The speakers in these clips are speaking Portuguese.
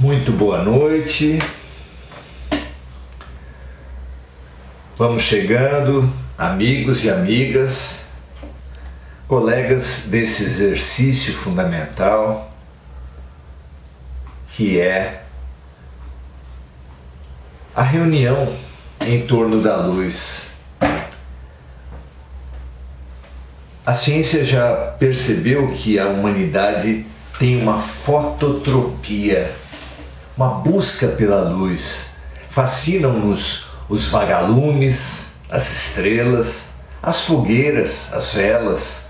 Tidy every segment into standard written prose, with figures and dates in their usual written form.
Muito boa noite. Vamos chegando, amigos e amigas, colegas desse exercício fundamental que é a reunião em torno da luz. A ciência já percebeu que a humanidade tem uma fototropia, uma busca pela luz. Fascinam-nos os vagalumes, as estrelas, as fogueiras, as velas.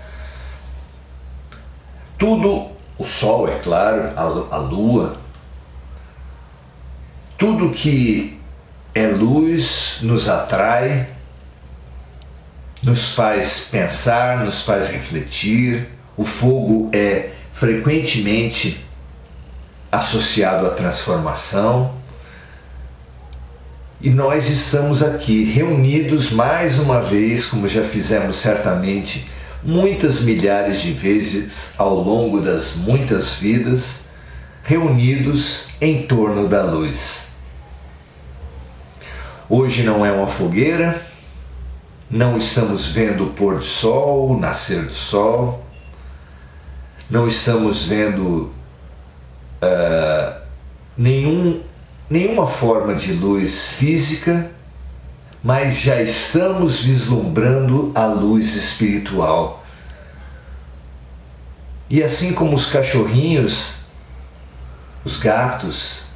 Tudo, o sol, é claro, a lua. Tudo que é luz nos atrai, nos faz pensar, nos faz refletir. O fogo é frequentemente associado à transformação. E nós estamos aqui reunidos mais uma vez, como já fizemos certamente muitas milhares de vezes ao longo das muitas vidas, reunidos em torno da luz. Hoje não é uma fogueira, não estamos vendo o pôr do sol, o nascer do sol, não estamos vendo nenhuma forma de luz física, mas já estamos vislumbrando a luz espiritual. E assim como os cachorrinhos, os gatos,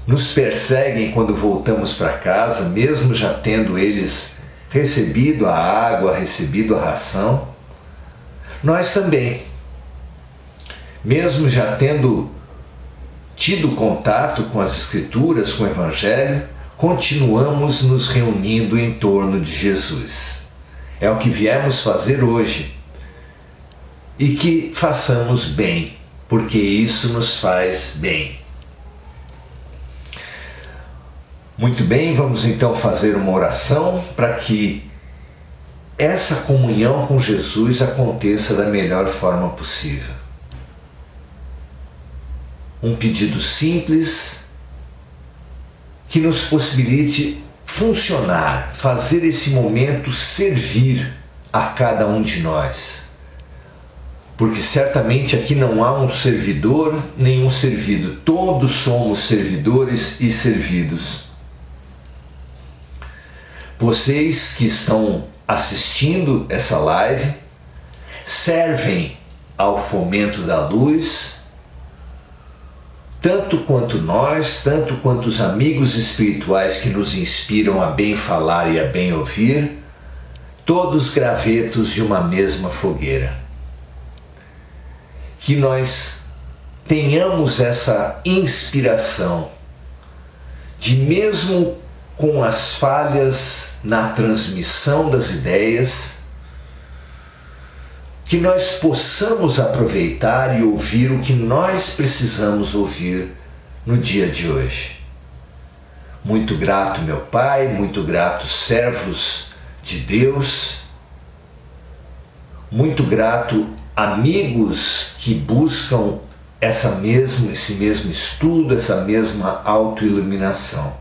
nos perseguem quando voltamos para casa, mesmo já tendo eles recebido a água, recebido a ração, nós também, mesmo já tendo tido contato com as Escrituras, com o Evangelho, continuamos nos reunindo em torno de Jesus. É o que viemos fazer hoje. E que façamos bem, porque isso nos faz bem. Muito bem, vamos então fazer uma oração para que essa comunhão com Jesus aconteça da melhor forma possível. Um pedido simples que nos possibilite funcionar, fazer esse momento servir a cada um de nós. Porque certamente aqui não há um servidor nem um servido, todos somos servidores e servidos. Vocês que estão assistindo essa live servem ao fomento da luz, tanto quanto nós, tanto quanto os amigos espirituais que nos inspiram a bem falar e a bem ouvir, todos gravetos de uma mesma fogueira. Que nós tenhamos essa inspiração de, mesmo com as falhas na transmissão das ideias, que nós possamos aproveitar e ouvir o que nós precisamos ouvir no dia de hoje. Muito grato, meu Pai, muito grato, servos de Deus, muito grato, amigos que buscam esse mesmo estudo, essa mesma autoiluminação.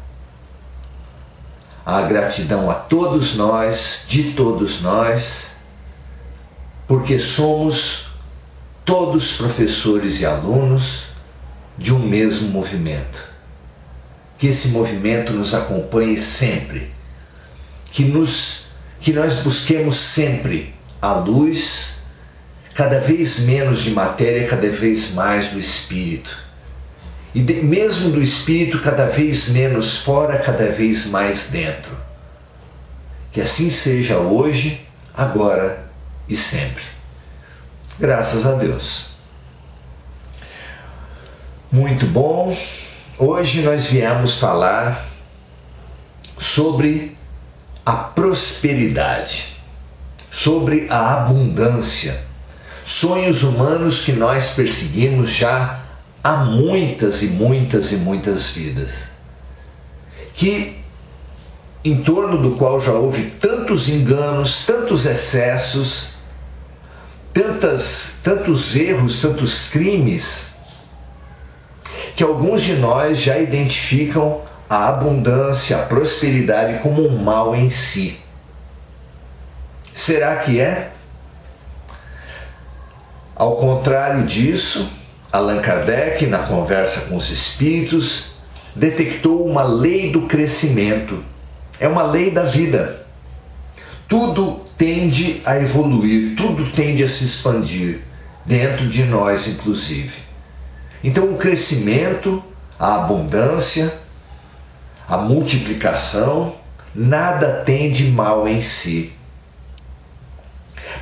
A gratidão a todos nós, de todos nós, porque somos todos professores e alunos de um mesmo movimento. Que esse movimento nos acompanhe sempre, que nós busquemos sempre a luz, cada vez menos de matéria, cada vez mais do espírito. E mesmo do espírito, cada vez menos fora, cada vez mais dentro. Que assim seja hoje, agora e sempre. Graças a Deus. Muito bom. Hoje nós viemos falar sobre a prosperidade, sobre a abundância, sonhos humanos que nós perseguimos já há muitas e muitas e muitas vidas, que em torno do qual já houve tantos enganos, tantos excessos, tantos erros, tantos crimes, que que alguns de nós já identificam a abundância, a prosperidade como um mal em si. Será que é? Ao contrário disso, Allan Kardec, na conversa com os espíritos, detectou uma lei do crescimento. É uma lei da vida. Tudo tende a evoluir, tudo tende a se expandir, dentro de nós inclusive. Então o crescimento, a abundância, a multiplicação, nada tem de mal em si.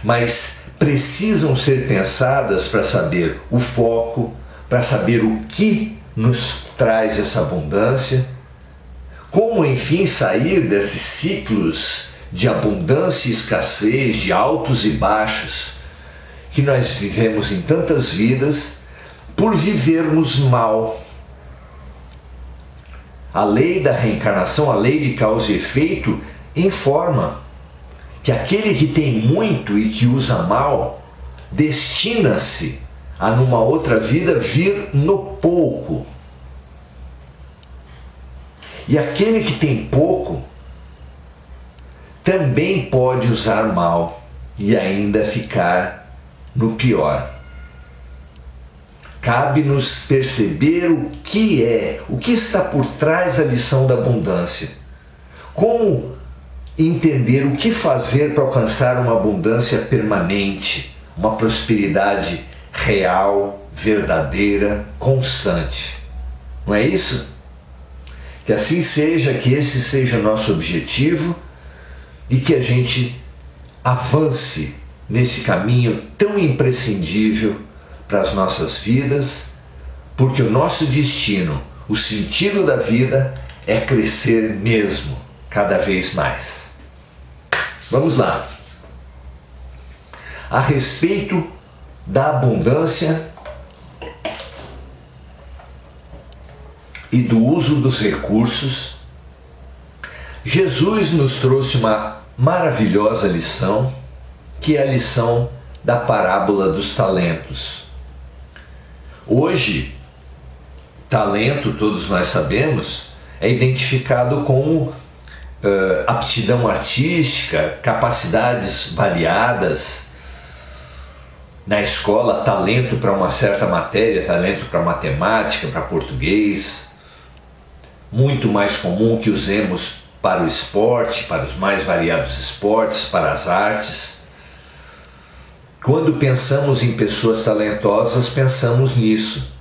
Mas precisam ser pensadas para saber o foco, para saber o que nos traz essa abundância, como enfim sair desses ciclos de abundância e escassez, de altos e baixos, que nós vivemos em tantas vidas por vivermos mal. A lei da reencarnação, a lei de causa e efeito, informa que aquele que tem muito e que usa mal, destina-se a numa outra vida vir no pouco. E aquele que tem pouco também pode usar mal e ainda ficar no pior. Cabe-nos perceber o que está por trás da lição da abundância. Como entender o que fazer para alcançar uma abundância permanente, uma prosperidade real, verdadeira, constante. Não é isso? Que assim seja, que esse seja nosso objetivo e que a gente avance nesse caminho tão imprescindível para as nossas vidas, porque o nosso destino, o sentido da vida é crescer mesmo, cada vez mais. Vamos lá. A respeito da abundância e do uso dos recursos, Jesus nos trouxe uma maravilhosa lição, que é a lição da parábola dos talentos. Hoje, talento, todos nós sabemos, é identificado como aptidão artística, capacidades variadas. Na escola, talento para uma certa matéria, talento para matemática, para português. Muito mais comum que usemos para o esporte, para os mais variados esportes, para as artes. Quando pensamos em pessoas talentosas, pensamos nisso.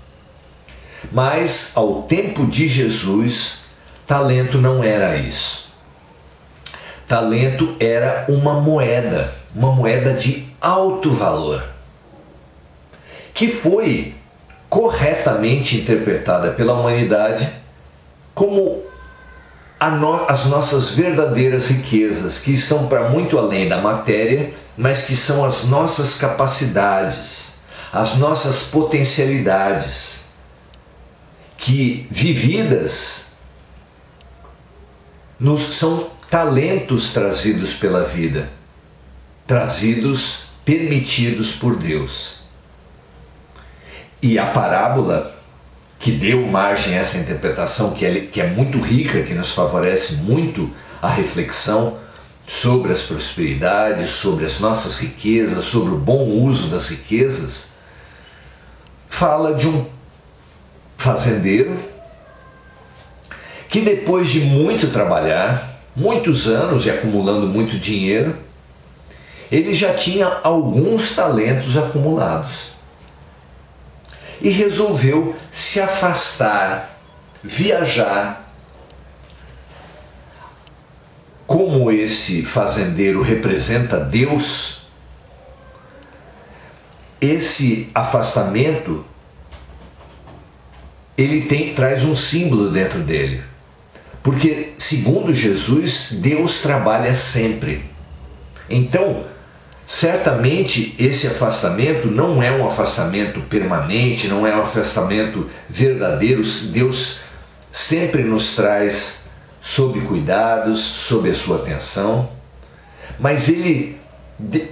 Mas, ao tempo de Jesus, talento não era isso. Talento era uma moeda de alto valor, que foi corretamente interpretada pela humanidade como as nossas verdadeiras riquezas, que estão para muito além da matéria, mas que são as nossas capacidades, as nossas potencialidades, que vividas são talentos trazidos pela vida, trazidos, permitidos por Deus. E a parábola que deu margem a essa interpretação, que é muito rica, que nos favorece muito a reflexão sobre as prosperidades, sobre as nossas riquezas, sobre o bom uso das riquezas, fala de um fazendeiro que, depois de muito trabalhar, muitos anos e acumulando muito dinheiro, ele já tinha alguns talentos acumulados e resolveu se afastar, viajar. Como esse fazendeiro representa Deus, esse afastamento ele traz um símbolo dentro dele. Porque, segundo Jesus, Deus trabalha sempre. Então, certamente esse afastamento não é um afastamento permanente, não é um afastamento verdadeiro. Deus sempre nos traz sob cuidados, sob a sua atenção, mas ele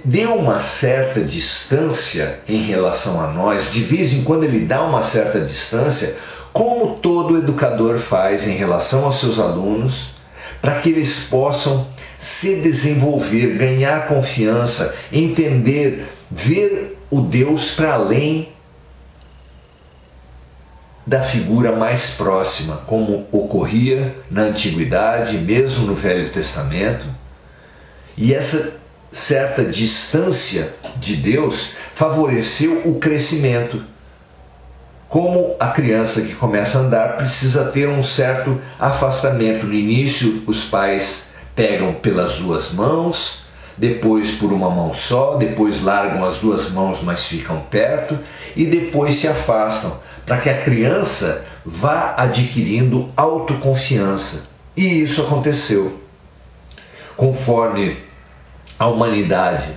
deu uma certa distância em relação a nós. De vez em quando ele dá uma certa distância, como todo educador faz em relação aos seus alunos, para que eles possam se desenvolver, ganhar confiança, entender, ver o Deus para além da figura mais próxima, como ocorria na Antiguidade, mesmo no Velho Testamento. E essa certa distância de Deus favoreceu o crescimento. Como a criança que começa a andar precisa ter um certo afastamento. No início, os pais pegam pelas duas mãos, depois por uma mão só, depois largam as duas mãos, mas ficam perto, e depois se afastam, para que a criança vá adquirindo autoconfiança. E isso aconteceu. Conforme a humanidade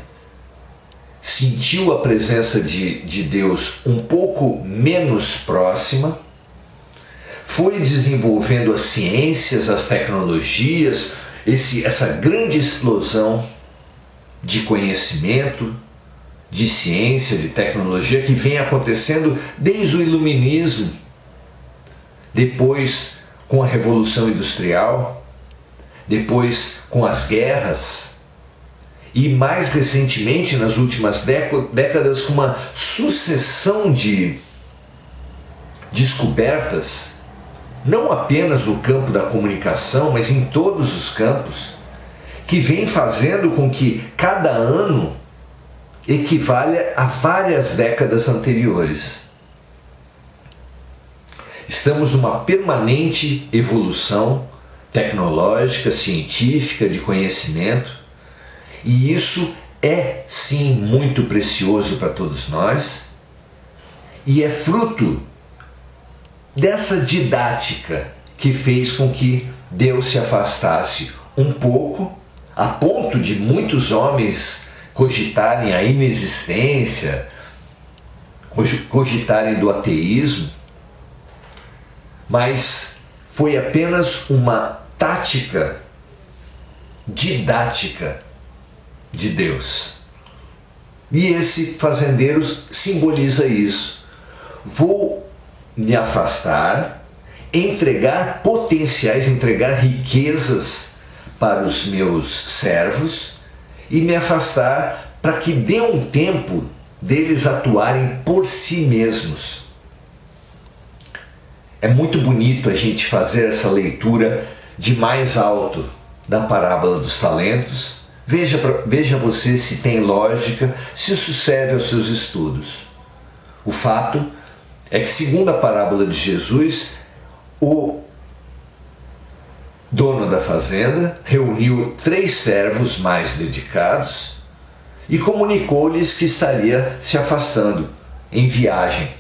sentiu a presença de Deus um pouco menos próxima, foi desenvolvendo as ciências, as tecnologias, essa grande explosão de conhecimento, de ciência, de tecnologia que vem acontecendo desde o Iluminismo, depois com a Revolução Industrial, depois com as guerras, e mais recentemente, nas últimas décadas, com uma sucessão de descobertas, não apenas no campo da comunicação, mas em todos os campos, que vem fazendo com que cada ano equivale a várias décadas anteriores. Estamos numa permanente evolução tecnológica, científica, de conhecimento, e isso é sim muito precioso para todos nós, e é fruto dessa didática que fez com que Deus se afastasse um pouco, a ponto de muitos homens cogitarem a inexistência, cogitarem do ateísmo, mas foi apenas uma tática didática de Deus. E esse fazendeiro simboliza isso. Vou me afastar, entregar potenciais, entregar riquezas para os meus servos e me afastar para que dê um tempo deles atuarem por si mesmos. É muito bonito a gente fazer essa leitura de mais alto da parábola dos talentos. Veja você se tem lógica, se isso serve aos seus estudos. O fato é que, segundo a parábola de Jesus, o dono da fazenda reuniu 3 servos mais dedicados e comunicou-lhes que estaria se afastando em viagem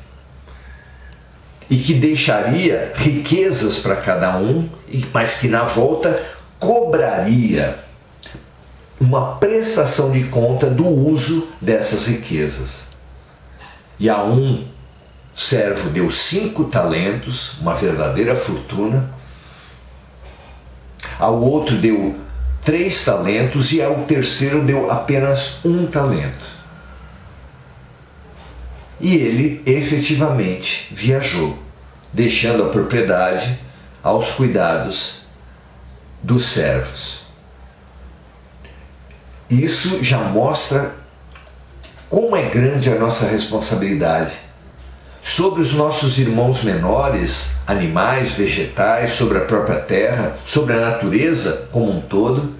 e que deixaria riquezas para cada um, mas que na volta cobraria uma prestação de conta do uso dessas riquezas. E a um servo deu 5 talentos, uma verdadeira fortuna. Ao outro deu 3 talentos e ao terceiro deu apenas 1 talento. E ele efetivamente viajou, deixando a propriedade aos cuidados dos servos. Isso já mostra como é grande a nossa responsabilidade sobre os nossos irmãos menores, animais, vegetais, sobre a própria terra, sobre a natureza como um todo,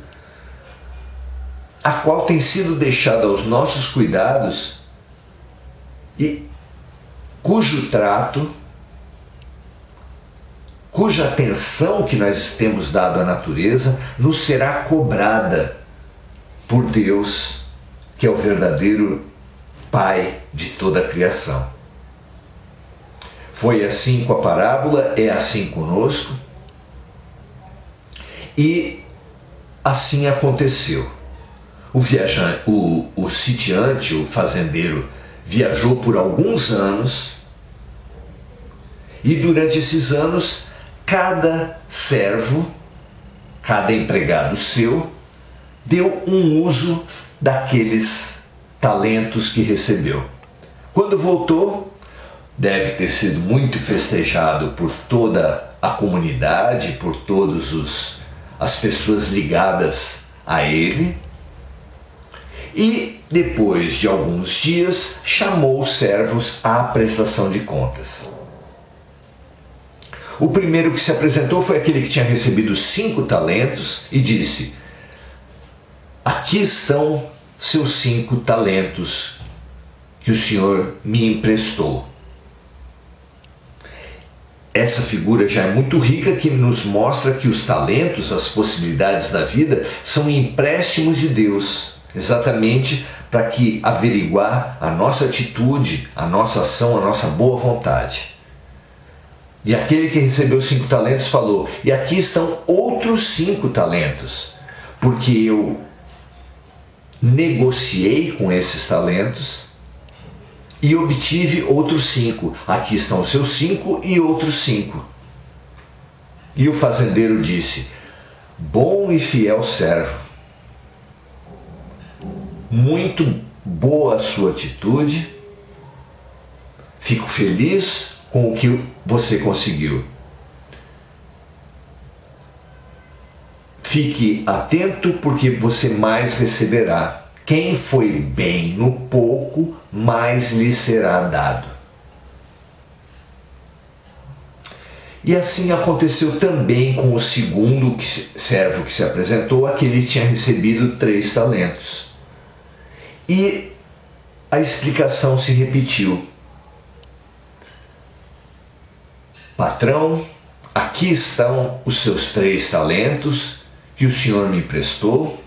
a qual tem sido deixada aos nossos cuidados e cujo trato, cuja atenção que nós temos dado à natureza nos será cobrada por Deus, que é o verdadeiro Pai de toda a criação. Foi assim com a parábola, é assim conosco, e assim aconteceu. O sitiante, o fazendeiro, viajou por alguns anos, e durante esses anos, cada servo, cada empregado seu, deu um uso daqueles talentos que recebeu. Quando voltou, deve ter sido muito festejado por toda a comunidade, por todas as pessoas ligadas a ele. E depois de alguns dias chamou os servos à prestação de contas. O primeiro que se apresentou foi aquele que tinha recebido 5 talentos e disse: aqui estão seus 5 talentos que o Senhor me emprestou. Essa figura já é muito rica, que nos mostra que os talentos, as possibilidades da vida, são empréstimos de Deus, exatamente para que averiguar a nossa atitude, a nossa ação, a nossa boa vontade. E aquele que recebeu 5 talentos falou: e aqui estão outros 5 talentos, porque eu negociei com esses talentos e obtive outros 5. Aqui estão os seus 5 e outros 5. E o fazendeiro disse: bom e fiel servo, muito boa a sua atitude, fico feliz com o que você conseguiu. Fique atento, porque você mais receberá. Quem foi bem no pouco, mais lhe será dado. E assim aconteceu também com o segundo servo que se apresentou, aquele que tinha recebido 3 talentos. E a explicação se repetiu: patrão, aqui estão os seus 3 talentos que o Senhor me emprestou.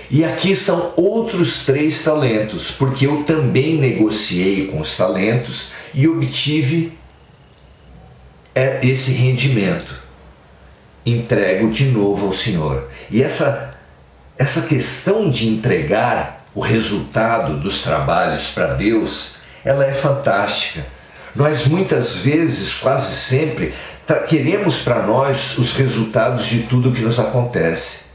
E aqui estão outros 3 talentos, porque eu também negociei com os talentos e obtive esse rendimento. Entrego de novo ao Senhor. E essa questão de entregar o resultado dos trabalhos para Deus, ela é fantástica. Nós muitas vezes, quase sempre, queremos para nós os resultados de tudo que nos acontece.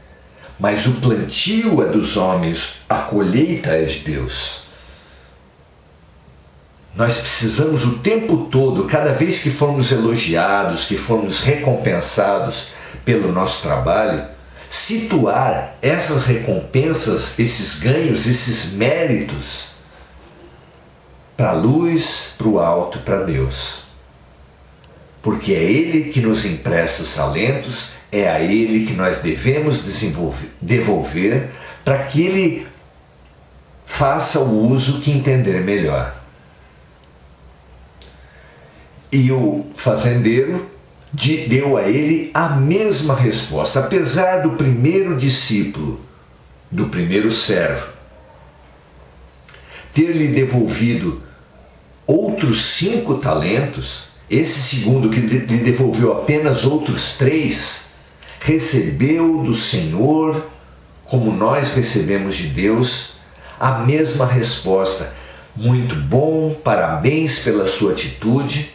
Mas o plantio é dos homens, a colheita é de Deus. Nós precisamos o tempo todo, cada vez que formos elogiados, que formos recompensados pelo nosso trabalho, situar essas recompensas, esses ganhos, esses méritos para a luz, para o alto, para Deus. Porque é Ele que nos empresta os talentos, é a Ele que nós devemos devolver para que Ele faça o uso que entender melhor. E o fazendeiro deu a ele a mesma resposta. Apesar do primeiro discípulo, do primeiro servo, ter lhe devolvido outros 5 talentos, esse segundo, que lhe devolveu apenas outros 3, recebeu do Senhor, como nós recebemos de Deus, a mesma resposta: muito bom, parabéns pela sua atitude,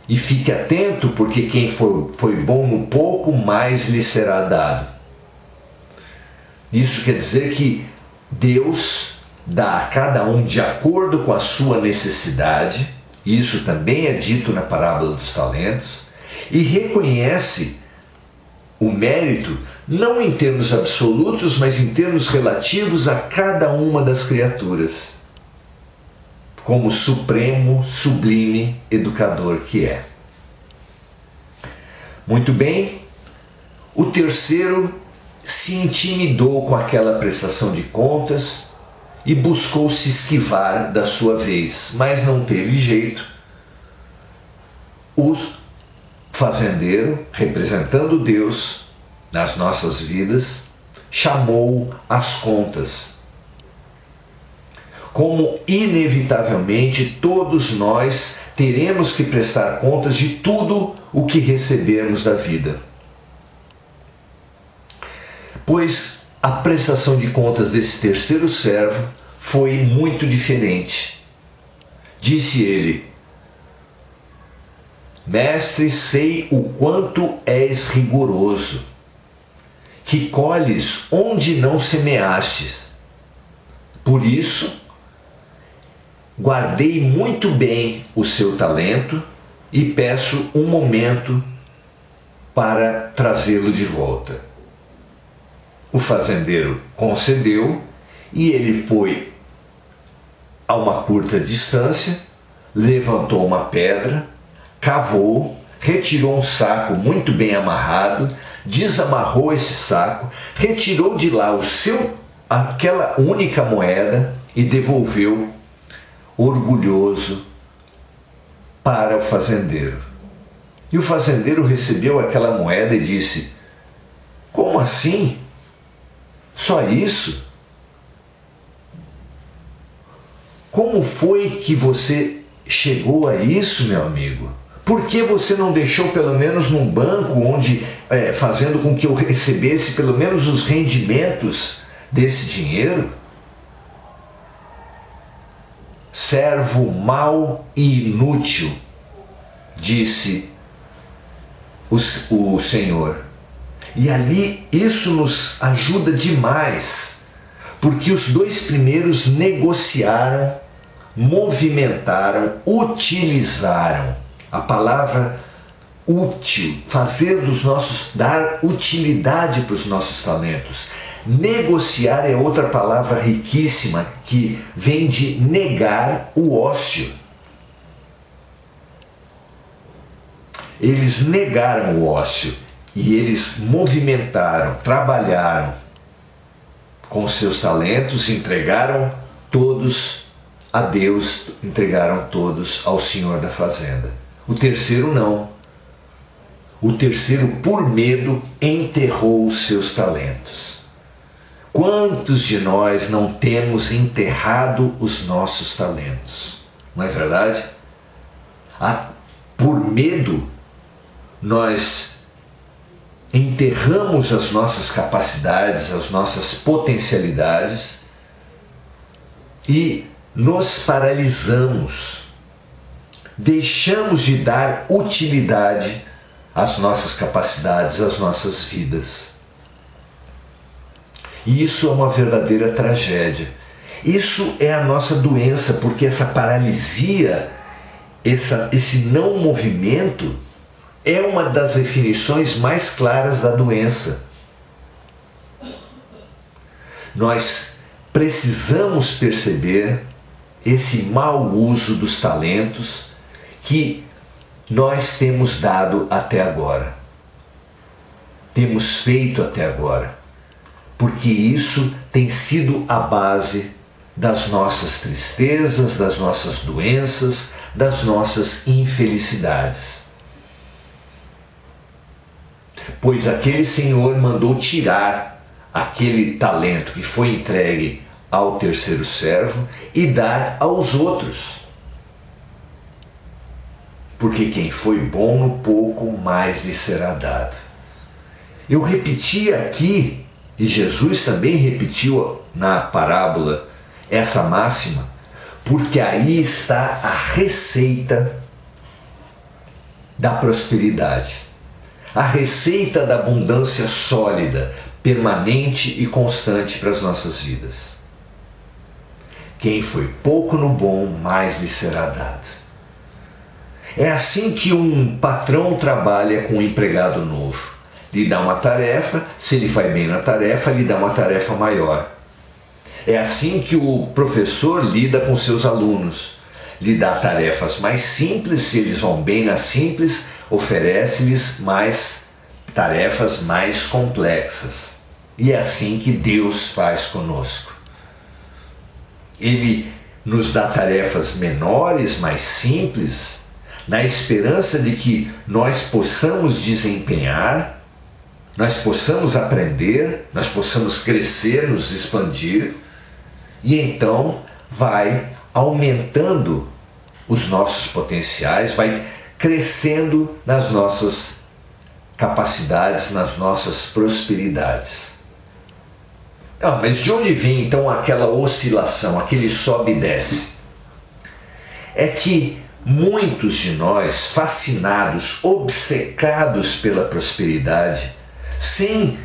e fique atento, porque quem foi bom no pouco, mais lhe será dado. Isso quer dizer que Deus dá a cada um de acordo com a sua necessidade. Isso também é dito na parábola dos talentos, e reconhece o mérito não em termos absolutos, mas em termos relativos a cada uma das criaturas, como supremo, sublime educador que é. Muito bem, o terceiro se intimidou com aquela prestação de contas e buscou se esquivar da sua vez, mas não teve jeito. O fazendeiro, representando Deus nas nossas vidas, chamou as contas. Como inevitavelmente todos nós teremos que prestar contas de tudo o que recebermos da vida. Pois a prestação de contas desse terceiro servo foi muito diferente. Disse ele: mestre, sei o quanto és rigoroso, que colhes onde não semeastes. Por isso, guardei muito bem o seu talento e peço um momento para trazê-lo de volta. O fazendeiro concedeu e ele foi a uma curta distância, levantou uma pedra, cavou, retirou um saco muito bem amarrado, desamarrou esse saco, retirou de lá aquela única moeda e devolveu orgulhoso para o fazendeiro. E o fazendeiro recebeu aquela moeda e disse: como assim? Só isso? Como foi que você chegou a isso, meu amigo? Por que você não deixou pelo menos num banco onde, fazendo com que eu recebesse pelo menos os rendimentos desse dinheiro? Servo mau e inútil, disse o Senhor. E ali isso nos ajuda demais, porque os dois primeiros negociaram, movimentaram, utilizaram. A palavra útil, dar utilidade para os nossos talentos. Negociar é outra palavra riquíssima que vem de negar o ócio. Eles negaram o ócio e eles movimentaram, trabalharam com seus talentos, entregaram todos a Deus, entregaram todos ao Senhor da fazenda. O terceiro não. O terceiro, por medo, enterrou os seus talentos. Quantos de nós não temos enterrado os nossos talentos? Não é verdade? Por medo, nós enterramos as nossas capacidades, as nossas potencialidades e nos paralisamos. Deixamos de dar utilidade às nossas capacidades, às nossas vidas. E isso é uma verdadeira tragédia. Isso é a nossa doença, porque essa paralisia, esse não movimento, é uma das definições mais claras da doença. Nós precisamos perceber esse mau uso dos talentos que nós temos dado até agora. Temos feito até agora. Porque isso tem sido a base das nossas tristezas, das nossas doenças, das nossas infelicidades. Pois aquele Senhor mandou tirar aquele talento que foi entregue ao terceiro servo e dar aos outros. Porque quem foi bom no pouco, mais lhe será dado. Eu repeti aqui, e Jesus também repetiu na parábola essa máxima, porque aí está a receita da prosperidade. A receita da abundância sólida, permanente e constante para as nossas vidas. Quem foi pouco no bom, mais lhe será dado. É assim que um patrão trabalha com um empregado novo. Lhe dá uma tarefa, se ele vai bem na tarefa, lhe dá uma tarefa maior. É assim que o professor lida com seus alunos. Lhe dá tarefas mais simples, se eles vão bem nas simples, oferece-lhes mais tarefas mais complexas. E é assim que Deus faz conosco. Ele nos dá tarefas menores, mais simples, na esperança de que nós possamos desempenhar, nós possamos aprender, nós possamos crescer, nos expandir, e então vai aumentando os nossos potenciais, vai crescendo nas nossas capacidades, nas nossas prosperidades. Mas de onde vem então aquela oscilação, aquele sobe e desce? É que muitos de nós, fascinados, obcecados pela prosperidade, sem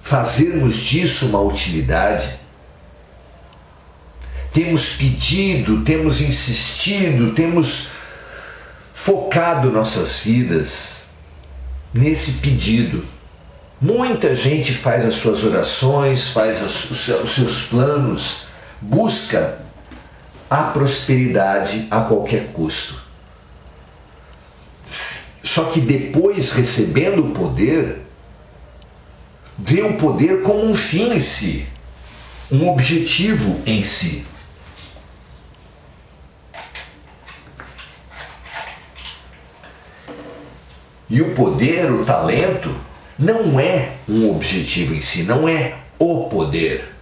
fazermos disso uma utilidade, temos pedido, temos insistido, temos focado nossas vidas nesse pedido. Muita gente faz as suas orações, faz os seus planos, busca a prosperidade a qualquer custo. Só que depois, recebendo o poder, vê o poder como um fim em si, um objetivo em si. E o poder, o talento, não é um objetivo em si, não é o poder,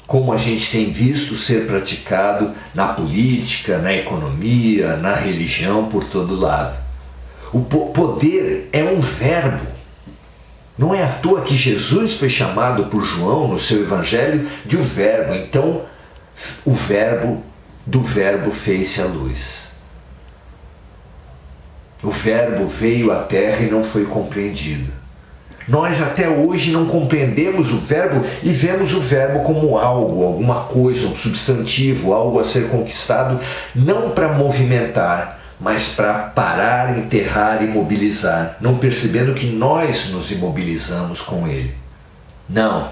como a gente tem visto ser praticado na política, na economia, na religião, por todo lado. O poder é um verbo. Não é à toa que Jesus foi chamado por João no seu evangelho de o verbo. Então, o verbo, do verbo fez-se a luz. O verbo veio à terra e não foi compreendido. Nós até hoje não compreendemos o verbo e vemos o verbo como algo, alguma coisa, um substantivo, algo a ser conquistado, não para movimentar, mas para parar, enterrar, imobilizar, não percebendo que nós nos imobilizamos com ele. Não.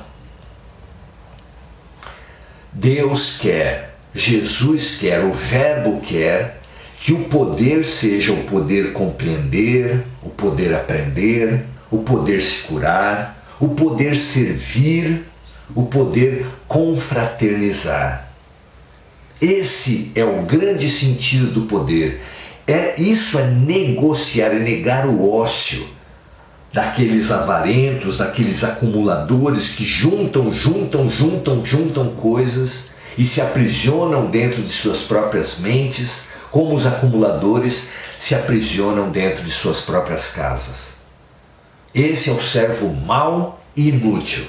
Deus quer, Jesus quer, o verbo quer que o poder seja o poder compreender, o poder aprender, o poder se curar, o poder servir, o poder confraternizar. Esse é o grande sentido do poder. Isso é negociar, é negar o ócio daqueles avarentos, daqueles acumuladores que juntam coisas e se aprisionam dentro de suas próprias mentes, como os acumuladores se aprisionam dentro de suas próprias casas. Esse é o servo mau e inútil,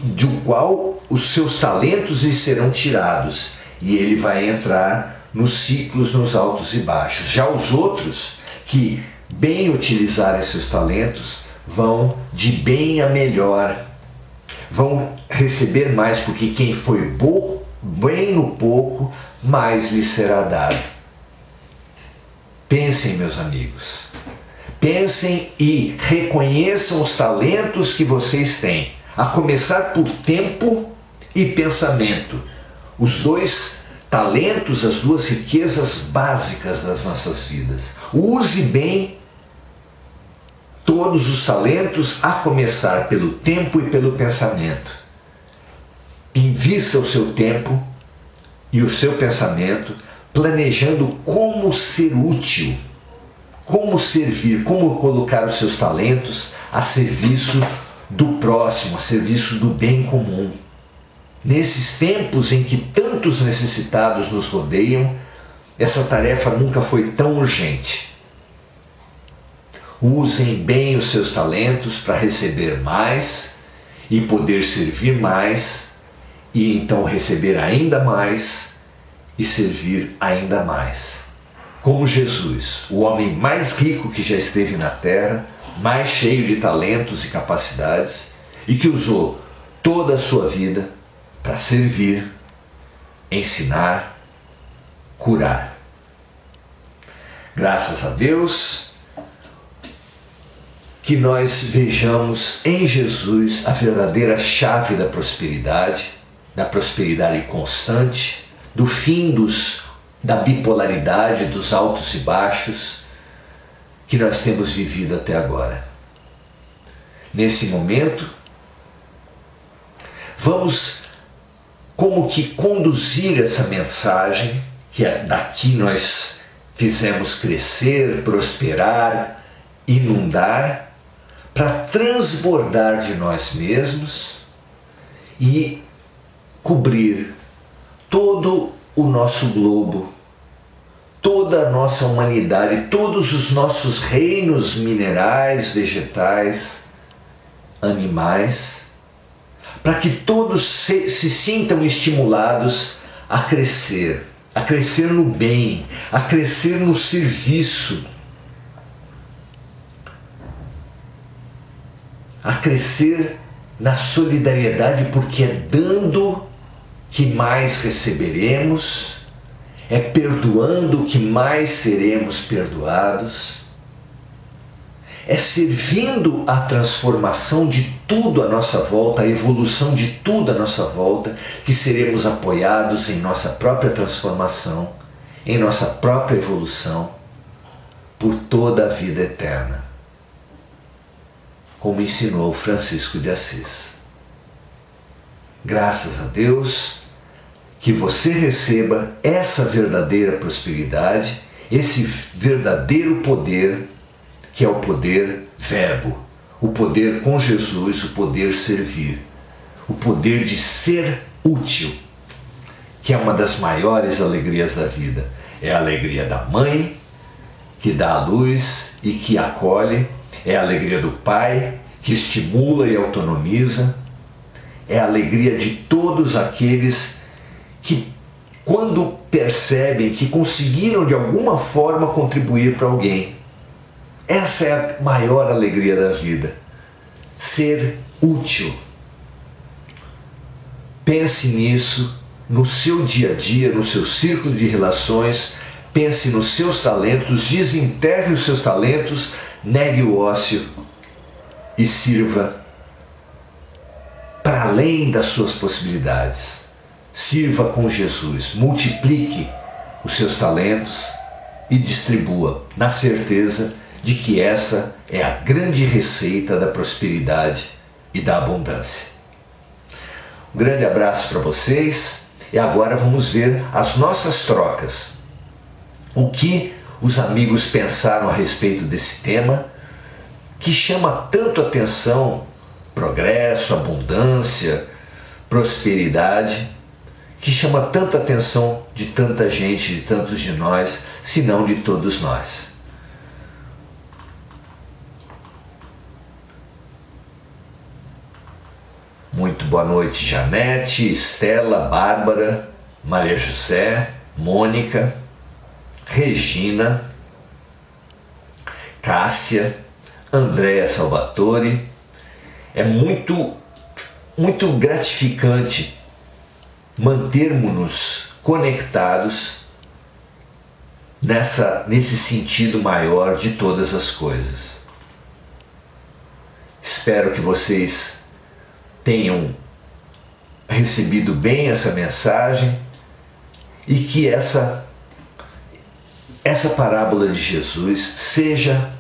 do qual os seus talentos lhe serão tirados e ele vai entrar nos ciclos, nos altos e baixos. Já os outros que bem utilizarem seus talentos vão de bem a melhor, vão receber mais, porque quem foi bem no pouco, mais lhe será dado. Pensem, meus amigos. Pensem e reconheçam os talentos que vocês têm, a começar por tempo e pensamento. Os dois talentos, as duas riquezas básicas das nossas vidas. Use bem todos os talentos, a começar pelo tempo e pelo pensamento. Invista o seu tempo e o seu pensamento planejando como ser útil, como servir, como colocar os seus talentos a serviço do próximo, a serviço do bem comum. Nesses tempos em que tantos necessitados nos rodeiam, essa tarefa nunca foi tão urgente. Usem bem os seus talentos para receber mais e poder servir mais, e então receber ainda mais e servir ainda mais. Como Jesus, o homem mais rico que já esteve na terra, mais cheio de talentos e capacidades, e que usou toda a sua vida para servir, ensinar, curar. Graças a Deus, que nós vejamos em Jesus a verdadeira chave da prosperidade constante, do fim da bipolaridade, dos altos e baixos que nós temos vivido até agora. Nesse momento, vamos como que conduzir essa mensagem, que daqui nós fizemos crescer, prosperar, inundar, para transbordar de nós mesmos e cobrir todo o nosso globo, toda a nossa humanidade, todos os nossos reinos minerais, vegetais, animais, para que todos se sintam estimulados a crescer no bem, a crescer no serviço, a crescer na solidariedade, porque é dando que mais receberemos, é perdoando que mais seremos perdoados, é servindo a transformação de tudo à nossa volta, a evolução de tudo à nossa volta, que seremos apoiados em nossa própria transformação, em nossa própria evolução, por toda a vida eterna, como ensinou Francisco de Assis. Graças a Deus, que você receba essa verdadeira prosperidade, esse verdadeiro poder, que é o poder verbo, o poder com Jesus, o poder servir, o poder de ser útil, que é uma das maiores alegrias da vida. É a alegria da mãe, que dá a luz e que acolhe, é a alegria do pai, que estimula e autonomiza, é a alegria de todos aqueles que, quando percebem que conseguiram de alguma forma contribuir para alguém. Essa é a maior alegria da vida, ser útil. Pense nisso no seu dia a dia, no seu círculo de relações, pense nos seus talentos, desenterre os seus talentos, negue o ócio e sirva para além das suas possibilidades. Sirva com Jesus, multiplique os seus talentos e distribua, na certeza de que essa é a grande receita da prosperidade e da abundância. Um grande abraço para vocês e agora vamos ver as nossas trocas. O que os amigos pensaram a respeito desse tema que chama tanto atenção, progresso, abundância, prosperidade, que chama tanta atenção de tanta gente, de tantos de nós, se não de todos nós. Muito boa noite, Janete, Estela, Bárbara, Maria José, Mônica, Regina, Cássia, Andréa Salvatore. É muito gratificante mantermos-nos conectados nesse sentido maior de todas as coisas. Espero que vocês tenham recebido bem essa mensagem e que essa parábola de Jesus seja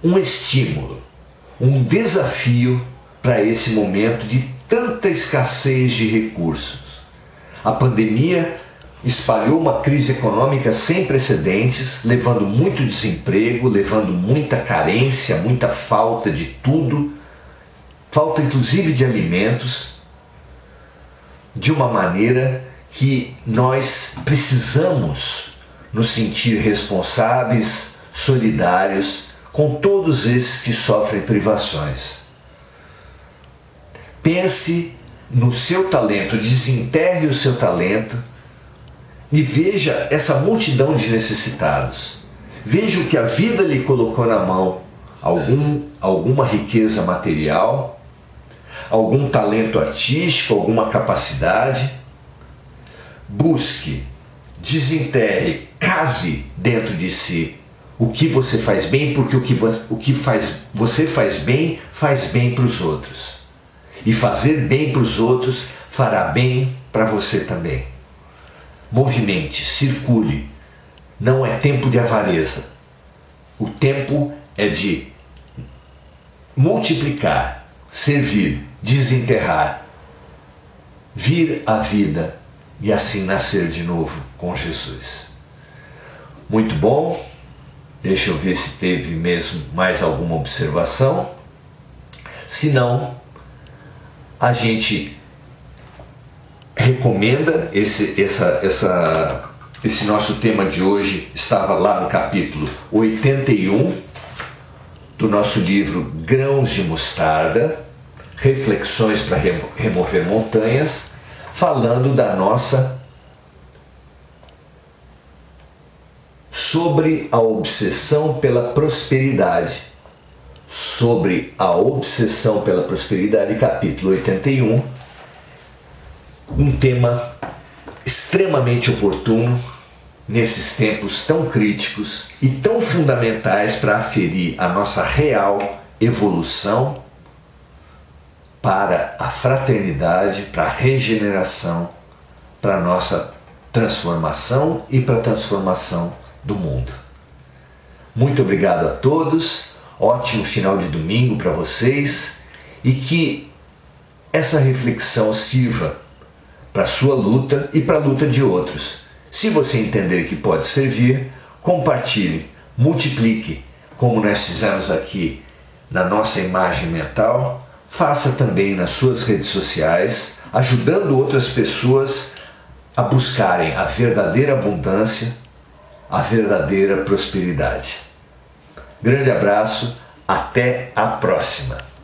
um estímulo, um desafio para esse momento de tanta escassez de recursos. A pandemia espalhou uma crise econômica sem precedentes, levando muito desemprego, levando muita carência, muita falta de tudo, falta inclusive de alimentos, de uma maneira que nós precisamos nos sentir responsáveis, solidários com todos esses que sofrem privações. Pense no seu talento, desenterre o seu talento e veja essa multidão de necessitados. Veja o que a vida lhe colocou na mão, alguma riqueza material, algum talento artístico, alguma capacidade. Busque, desenterre, cave dentro de si o que você faz bem, porque o que você faz bem para os outros. E fazer bem para os outros fará bem para você também. Movimente, circule. Não é tempo de avareza. O tempo é de multiplicar, servir, desenterrar, vir à vida e assim nascer de novo com Jesus. Muito bom. Deixa eu ver se teve mesmo mais alguma observação. Se não, a gente recomenda esse nosso tema de hoje. Estava lá no capítulo 81 do nosso livro Grãos de Mostarda, Reflexões para Remover Montanhas, falando da nossa sobre a obsessão pela prosperidade. Sobre a obsessão pela prosperidade, capítulo 81, um tema extremamente oportuno nesses tempos tão críticos e tão fundamentais para aferir a nossa real evolução para a fraternidade, para a regeneração, para a nossa transformação e para a transformação do mundo. Muito obrigado a todos, ótimo final de domingo para vocês e que essa reflexão sirva para a sua luta e para a luta de outros. Se você entender que pode servir, compartilhe, multiplique, como nós fizemos aqui na nossa imagem mental, faça também nas suas redes sociais, ajudando outras pessoas a buscarem a verdadeira abundância, a verdadeira prosperidade. Grande abraço, até a próxima!